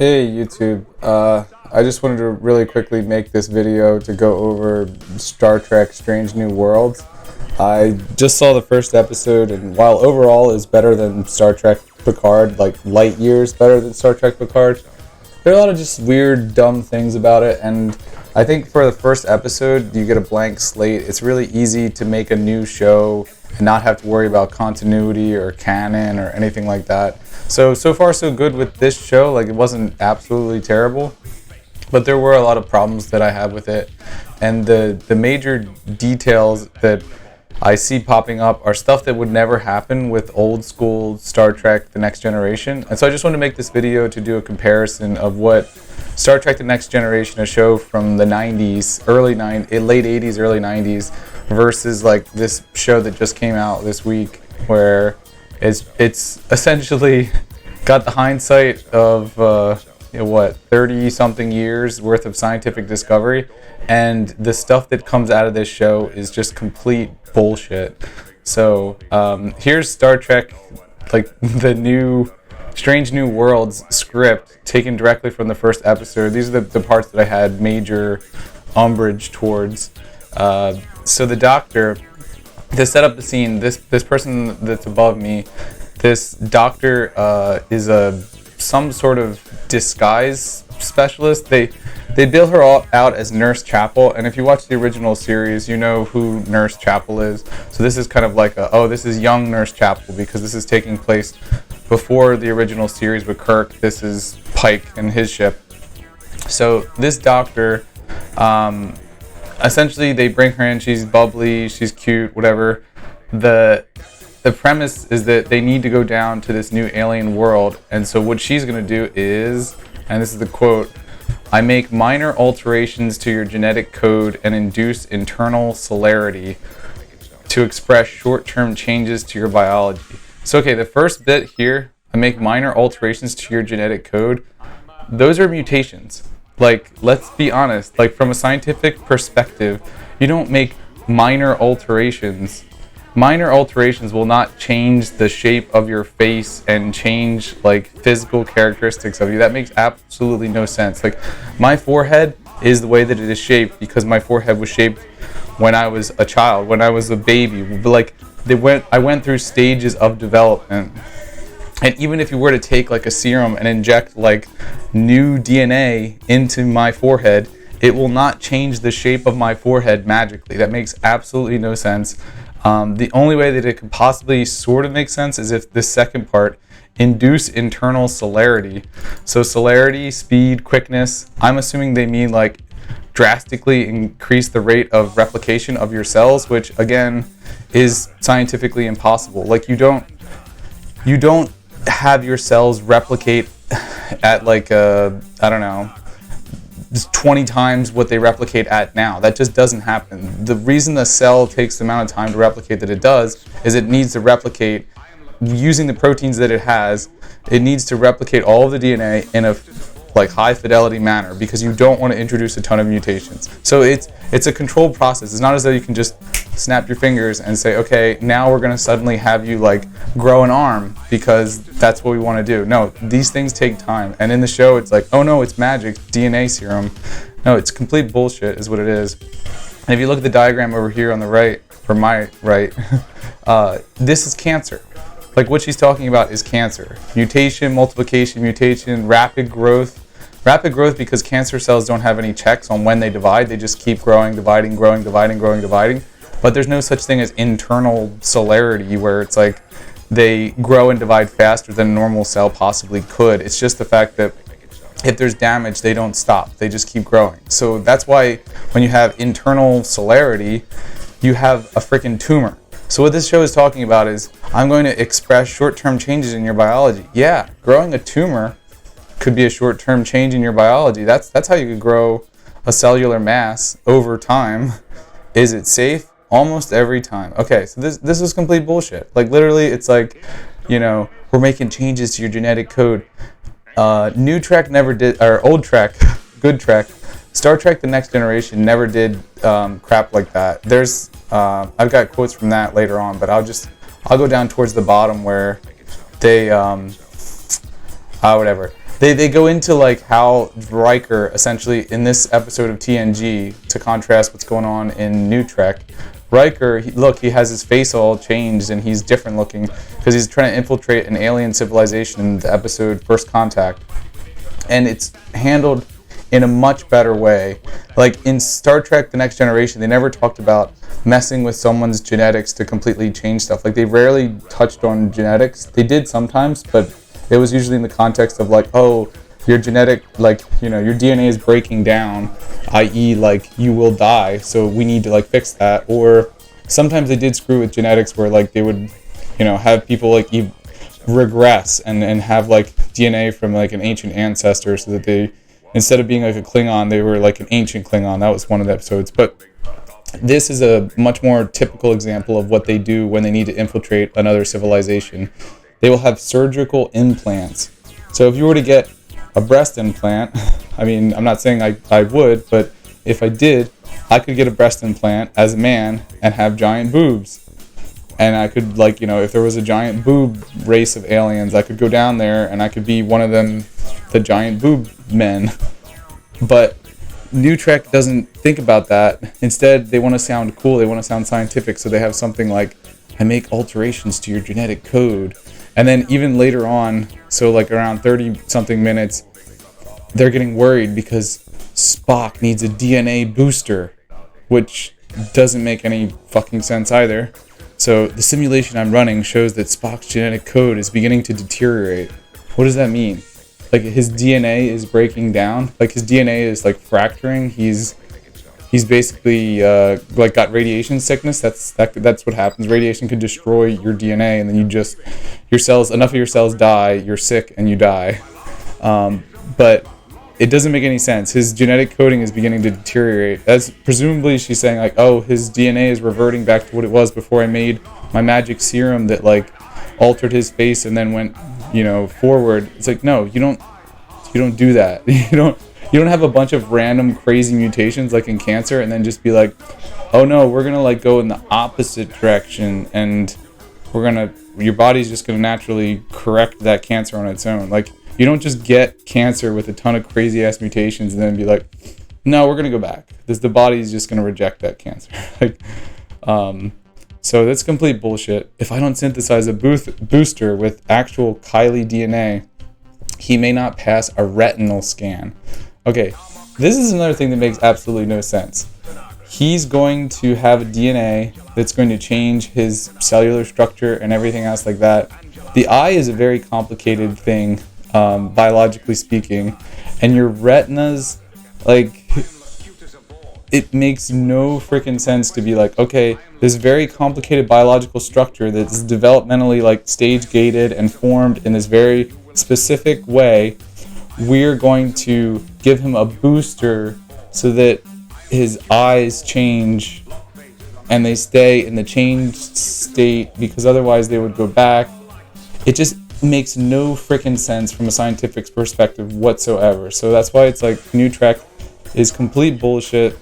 Hey YouTube, I just wanted to really quickly make this video to go over Star Trek Strange New Worlds. I just saw the first episode, and while overall is better than Star Trek Picard, like light years better than Star Trek Picard, there are a lot of just weird, dumb things about it, and I think for the first episode, you get a blank slate. It's really easy to make a new show and not have to worry about continuity or canon or anything like that. So far so good with this show. Like, it wasn't absolutely terrible, but there were a lot of problems that I had with it. And the major details that I see popping up are stuff that would never happen with old school Star Trek The Next Generation. And so I just wanted to make this video to do a comparison of what Star Trek The Next Generation, a show from the 90s, late 80s, early 90s, versus like this show that just came out this week, where it's essentially got the hindsight of 30 something years worth of scientific discovery, and the stuff that comes out of this show is just complete bullshit. So here's Star Trek, like the new Strange New Worlds script taken directly from the first episode. These are the parts that I had major umbrage towards. So the doctor, to set up the scene, this person that's above me, this doctor is some sort of disguise specialist. They bill her all out as Nurse Chapel, and if you watch the original series, you know who Nurse Chapel is. So this is kind of like this is young Nurse Chapel, because this is taking place before the original series with Kirk. This is Pike and his ship. So this doctor, essentially they bring her in, she's bubbly, she's cute, whatever. The premise is that they need to go down to this new alien world, and so what she's going to do is, and this is the quote, "I make minor alterations to your genetic code and induce internal celerity to express short-term changes to your biology." So okay, the first bit here, "I make minor alterations to your genetic code," those are mutations. Like, let's be honest, like from a scientific perspective, you don't make minor alterations. Minor alterations will not change the shape of your face and change like physical characteristics of you. That makes absolutely no sense. Like, my forehead is the way that it is shaped because my forehead was shaped when I was a child, when I was a baby. Like, I went through stages of development. And even if you were to take like a serum and inject like new DNA into my forehead, it will not change the shape of my forehead magically. That makes absolutely no sense. The only way that it could possibly sort of make sense is if the second part, induce internal celerity. So celerity, speed, quickness, I'm assuming they mean like drastically increase the rate of replication of your cells, which again is scientifically impossible. Like, you don't have your cells replicate at like I don't know, 20 times what they replicate at now. That just doesn't happen. The reason the cell takes the amount of time to replicate that it does is it needs to replicate using the proteins that it has. It needs to replicate all of the DNA in a like high fidelity manner, because you don't want to introduce a ton of mutations. So it's a controlled process. It's not as though you can just snap your fingers and say, okay, now we're going to suddenly have you like grow an arm because that's what we want to do. No, these things take time. And in the show, it's like, oh no, it's magic, DNA serum. No, it's complete bullshit is what it is. And if you look at the diagram over here on the right, or my right, this is cancer. Like, what she's talking about is cancer. Mutation, multiplication, mutation, rapid growth. Rapid growth because cancer cells don't have any checks on when they divide. They just keep growing, dividing, growing, dividing, growing, dividing. But there's no such thing as internal celerity, where it's like they grow and divide faster than a normal cell possibly could. It's just the fact that if there's damage, they don't stop. They just keep growing. So that's why when you have internal celerity, you have a freaking tumor. So what this show is talking about is, I'm going to express short-term changes in your biology. Yeah, growing a tumor could be a short-term change in your biology. That's how you could grow a cellular mass over time. Is it safe? Almost every time. Okay, so this is complete bullshit. Like, literally, it's like, we're making changes to your genetic code. New Trek never did, or old Trek, good Trek, Star Trek The Next Generation never did crap like that. There's I've got quotes from that later on, but I'll go down towards the bottom where they whatever. They go into like how Riker essentially in this episode of TNG, to contrast what's going on in New Trek. Riker, he has his face all changed and he's different looking because he's trying to infiltrate an alien civilization in the episode First Contact. And it's handled in a much better way. Like in Star Trek The Next Generation, they never talked about messing with someone's genetics to completely change stuff. Like they rarely touched on genetics. They did sometimes, but it was usually in the context of like, oh, your genetic, like, your DNA is breaking down, i.e. like you will die, so we need to like fix that. Or sometimes they did screw with genetics where like they would, have people like regress and have like DNA from like an ancient ancestor so that they, instead of being like a Klingon, they were like an ancient Klingon. That was one of the episodes. But this is a much more typical example of what they do when they need to infiltrate another civilization. They will have surgical implants. So if you were to get a breast implant, I mean, I'm not saying I would, but if I did, I could get a breast implant as a man and have giant boobs. And I could, like, if there was a giant boob race of aliens, I could go down there and I could be one of them, the giant boob men. But New Trek doesn't think about that. Instead, they want to sound cool. They want to sound scientific. So they have something like, I make alterations to your genetic code. And then even later on, so like around 30-something minutes, they're getting worried because Spock needs a DNA booster, which doesn't make any fucking sense either. So the simulation I'm running shows that Spock's genetic code is beginning to deteriorate. What does that mean? Like his DNA is breaking down? Like his DNA is like fracturing? He's basically like got radiation sickness. That's what happens. Radiation can destroy your DNA, and then enough of your cells die, you're sick, and you die. But it doesn't make any sense. His genetic coding is beginning to deteriorate. As presumably she's saying like, oh, his DNA is reverting back to what it was before I made my magic serum that like altered his face and then went, forward. It's like, no, you don't do that. You don't have a bunch of random crazy mutations like in cancer and then just be like, oh no, we're gonna like go in the opposite direction and your body's just gonna naturally correct that cancer on its own. Like you don't just get cancer with a ton of crazy ass mutations and then be like, no, we're gonna go back. The body's just gonna reject that cancer. So that's complete bullshit. If I don't synthesize a booster with actual Kylie DNA, he may not pass a retinal scan. Okay, this is another thing that makes absolutely no sense. He's going to have a DNA that's going to change his cellular structure and everything else like that. The eye is a very complicated thing, biologically speaking, and your retinas, like, it makes no freaking sense to be like, okay, this very complicated biological structure that's developmentally like stage gated and formed in this very specific way, we're going to give him a booster so that his eyes change and they stay in the changed state because otherwise they would go back. It just makes no freaking sense from a scientific perspective whatsoever. So that's why it's like New Trek is complete bullshit.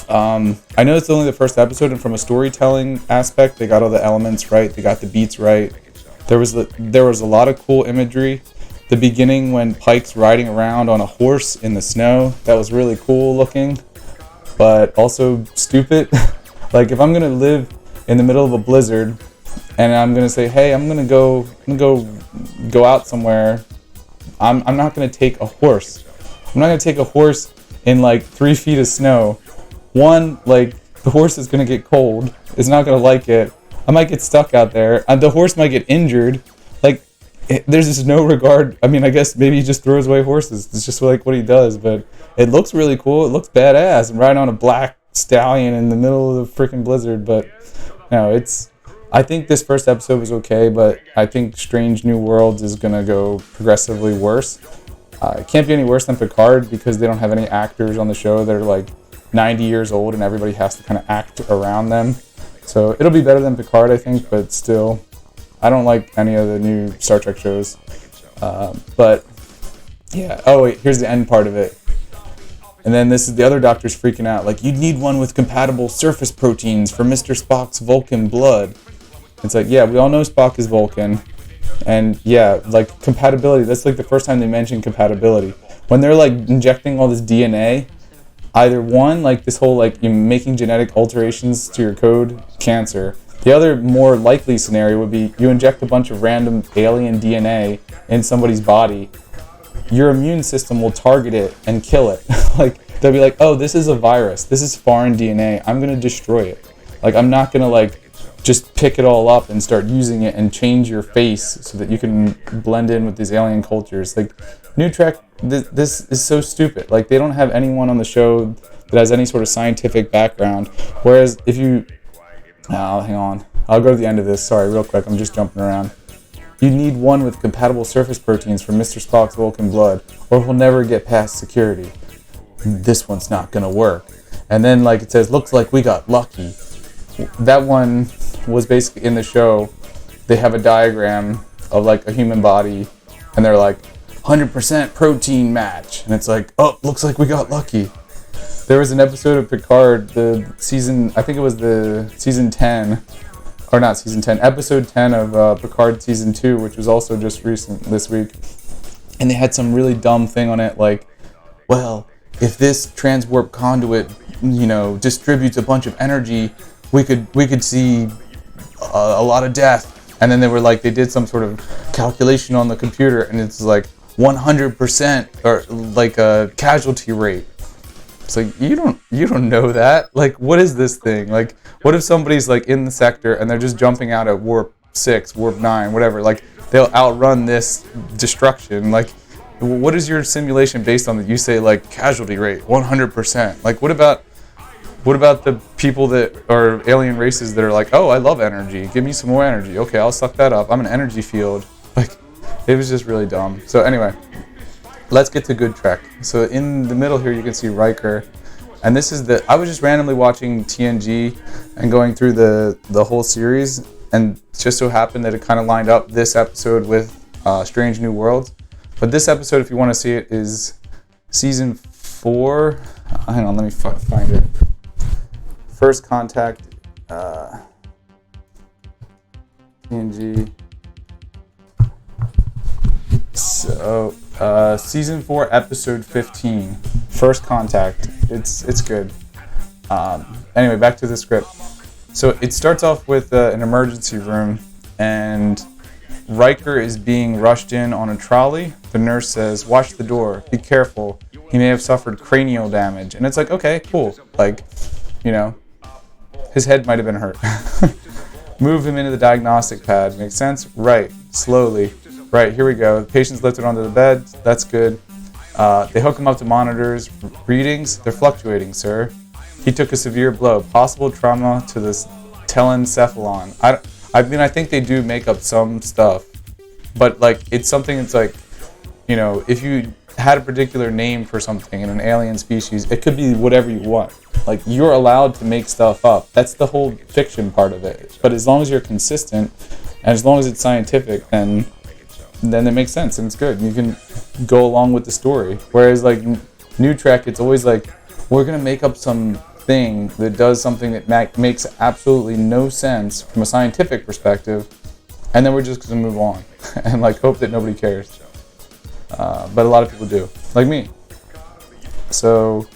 I know it's only the first episode, and from a storytelling aspect, they got all the elements right. They got the beats right. There was a lot of cool imagery. The beginning when Pike's riding around on a horse in the snow, that was really cool looking, but also stupid. Like if I'm gonna live in the middle of a blizzard and I'm gonna say, hey, I'm gonna go out somewhere, I'm not gonna take a horse. I'm not gonna take a horse in like 3 feet of snow. One, like the horse is gonna get cold. It's not gonna like it. I might get stuck out there, and the horse might get injured. Like, there's just no regard. I mean, I guess maybe he just throws away horses. It's just like what he does, but it looks really cool. It looks badass. I'm riding on a black stallion in the middle of the freaking blizzard, but no, I think this first episode was okay, but I think Strange New Worlds is gonna go progressively worse. It can't be any worse than Picard because they don't have any actors on the show that are like 90 years old and everybody has to kind of act around them. So it'll be better than Picard, I think, but still, I don't like any of the new Star Trek shows. But yeah, oh wait, here's the end part of it. And then this is the other doctor's freaking out, like, you'd need one with compatible surface proteins for Mr. Spock's Vulcan blood. It's like, yeah, we all know Spock is Vulcan. And yeah, like compatibility, that's like the first time they mentioned compatibility. When they're like injecting all this DNA, either one, like this whole like you making genetic alterations to your code, cancer. The other more likely scenario would be you inject a bunch of random alien DNA in somebody's body. Your immune system will target it and kill it. Like they'll be like, oh, this is a virus. This is foreign DNA. I'm going to destroy it. Like I'm not going to like just pick it all up and start using it and change your face so that you can blend in with these alien cultures. Like New Trek, this is so stupid. Like they don't have anyone on the show that has any sort of scientific background. Whereas if you, hang on, I'll go to the end of this. Sorry, real quick. I'm just jumping around. You need one with compatible surface proteins from Mr. Spock's Vulcan blood, or he'll never get past security. This one's not gonna work. And then like it says, looks like we got lucky. That one was basically in the show. They have a diagram of like a human body, and they're like 100% protein match, and it's like, oh, looks like we got lucky. There was an episode of Picard, the season, I think it was the season 10, or not season 10, episode 10 of Picard season 2, which was also just recent this week, and they had some really dumb thing on it, like, well, if this transwarp conduit, distributes a bunch of energy, we could see a lot of death. And then they did some sort of calculation on the computer, and it's like 100% or like a casualty rate. It's like you don't know that. Like, what is this thing? Like, what if somebody's like in the sector and they're just jumping out at warp 6, warp 9, whatever? Like, they'll outrun this destruction. Like, what is your simulation based on that? You say like casualty rate 100%. Like, what about the people that are alien races that are like, oh, I love energy. Give me some more energy. Okay, I'll suck that up. I'm an energy field. Like, it was just really dumb. So anyway, let's get to Good Trek. So in the middle here, you can see Riker. And this is I was just randomly watching TNG and going through the whole series. And it just so happened that it kind of lined up this episode with Strange New Worlds. But this episode, if you want to see it, is season 4. Hang on, let me find it. First Contact, TNG. So, season 4, episode 15. First Contact. It's good. Anyway, back to the script. So it starts off with an emergency room, and Riker is being rushed in on a trolley. The nurse says, "Watch the door. Be careful. He may have suffered cranial damage." And it's like, okay, cool. Like, his head might have been hurt. Move him into the diagnostic pad. Makes sense? Right. Slowly. Right, here we go. The patient's lifted onto the bed. That's good. They hook him up to monitors. Readings? They're fluctuating, sir. He took a severe blow. Possible trauma to the telencephalon. I think they do make up some stuff. But, like, it's something that's like, if you had a particular name for something in an alien species, it could be whatever you want. Like, you're allowed to make stuff up. That's the whole fiction part of it. But as long as you're consistent, and as long as it's scientific, then it makes sense and it's good. You can go along with the story. Whereas, like, New Trek, it's always like, we're going to make up some thing that does something that makes absolutely no sense from a scientific perspective, and then we're just going to move on and, like, hope that nobody cares. But a lot of people do, like me. So,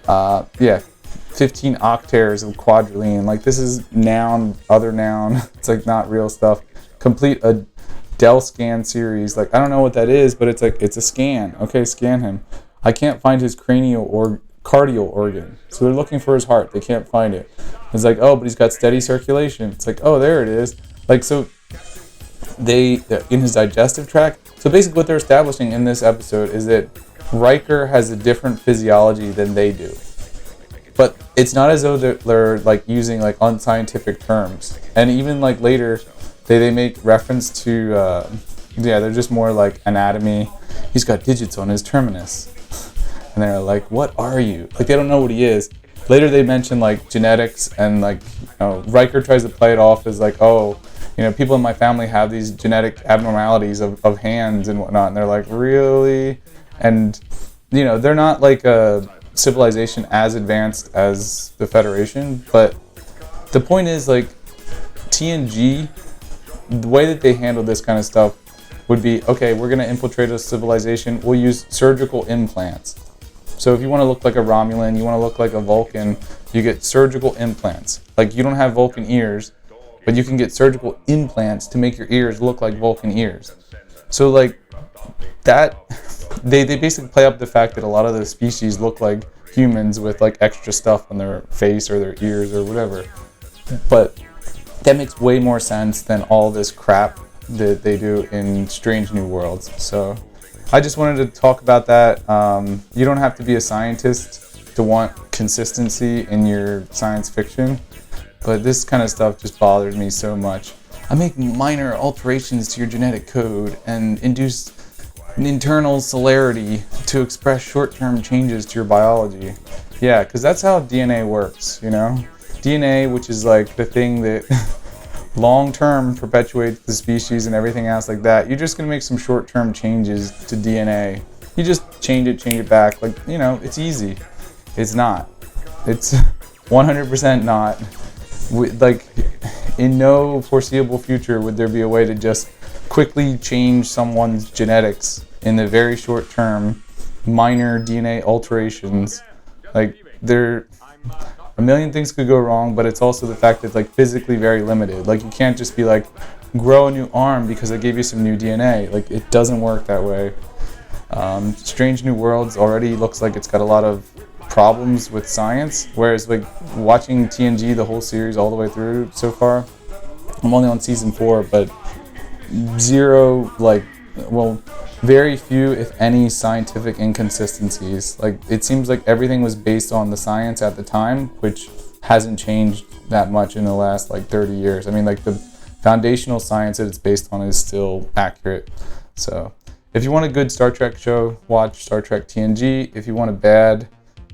15 octares of quadrillion. Like, this is noun, other noun. It's like not real stuff. Complete a Dell scan series. Like, I don't know what that is, but it's like, it's a scan. Okay, scan him. I can't find his cranial or cardial organ. So they're looking for his heart. They can't find it. It's like, oh, but he's got steady circulation. It's like, oh, there it is. Like, so they're in his digestive tract. So basically what they're establishing in this episode is that Riker has a different physiology than they do. But it's not as though they're like using like unscientific terms. And even like later, they make reference to, they're just more like anatomy. He's got digits on his terminus. And they're like, what are you? Like, they don't know what he is. Later they mention like genetics, and like, Riker tries to play it off as like, oh, people in my family have these genetic abnormalities of hands and whatnot. And they're like, really? And, they're not like a civilization as advanced as the Federation. But the point is, like, TNG the way that they handle this kind of stuff would be, okay, we're going to infiltrate a civilization. We'll use surgical implants. So if you want to look like a Romulan, you want to look like a Vulcan, you get surgical implants. Like, you don't have Vulcan ears, but you can get surgical implants to make your ears look like Vulcan ears. So like that, they basically play up the fact that a lot of the species look like humans with like extra stuff on their face or their ears or whatever. But that makes way more sense than all this crap that they do in Strange New Worlds. So I just wanted to talk about that. You don't have to be a scientist to want consistency in your science fiction, but this kind of stuff just bothers me so much. I make minor alterations to your genetic code and induce an internal celerity to express short-term changes to your biology. Yeah, because that's how DNA works, you know? DNA, which is like the thing that long-term perpetuates the species and everything else like that. You're just going to make some short-term changes to DNA. You just change it back. Like, you know, it's easy. It's not. It's 100% not. Like, in no foreseeable future would there be a way to just quickly change someone's genetics in the very short term, minor DNA alterations. Like, a million things could go wrong, but it's also the fact that it's like physically very limited. Like, you can't just be like, grow a new arm because I gave you some new DNA. Like, it doesn't work that way. Strange New Worlds already looks like it's got a lot of problems with science, whereas like watching TNG, the whole series all the way through so far, I'm only on season 4, but very few, if any, scientific inconsistencies. Like, it seems like everything was based on the science at the time, which hasn't changed that much in the last like 30 years. I mean, like, the foundational science that it's based on is still accurate. So if you want a good Star Trek show, watch Star Trek TNG. If you want a bad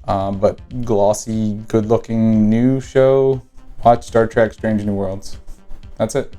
but glossy, good-looking new show, watch Star Trek Strange New Worlds. That's it.